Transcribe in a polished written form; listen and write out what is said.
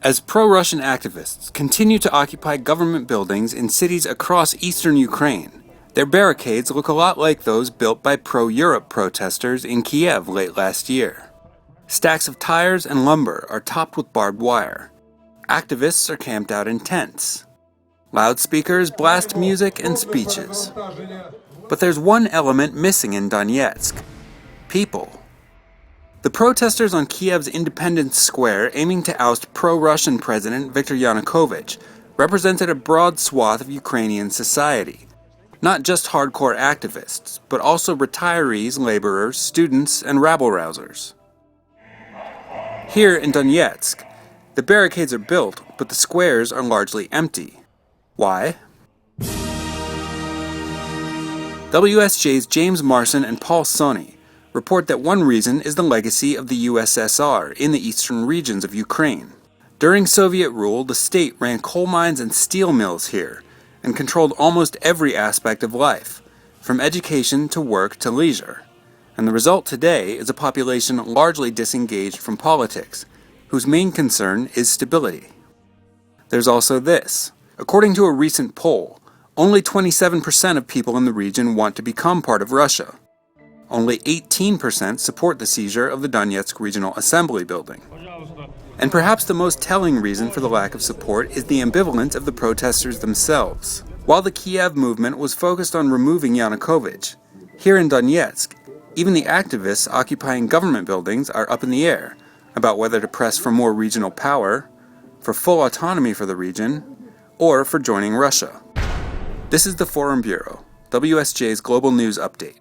As pro-Russian activists continue to occupy government buildings in cities across eastern Ukraine, their barricades look a lot like those built by pro-Europe protesters in Kiev late last year. Stacks of tires and lumber are topped with barbed wire. Activists are camped out in tents. Loudspeakers blast music and speeches. But there's one element missing in Donetsk: people. The protesters on Kiev's Independence Square aiming to oust pro-Russian President Viktor Yanukovych represented a broad swath of Ukrainian society. Not just hardcore activists, but also retirees, laborers, students, and rabble-rousers. Here in Donetsk, the barricades are built, but the squares are largely empty. Why? WSJ's James Marson and Paul Sonny report that one reason is the legacy of the USSR in the eastern regions of Ukraine. During Soviet rule, the state ran coal mines and steel mills here, and controlled almost every aspect of life, from education to work to leisure. And the result today is a population largely disengaged from politics, whose main concern is stability. There's also this. According to a recent poll, only 27% of people in the region want to become part of Russia. Only 18% support the seizure of the Donetsk Regional Assembly building. And perhaps the most telling reason for the lack of support is the ambivalence of the protesters themselves. While the Kiev movement was focused on removing Yanukovych, here in Donetsk, even the activists occupying government buildings are up in the air about whether to press for more regional power, for full autonomy for the region, or for joining Russia. This is the Forum Bureau, WSJ's Global News Update.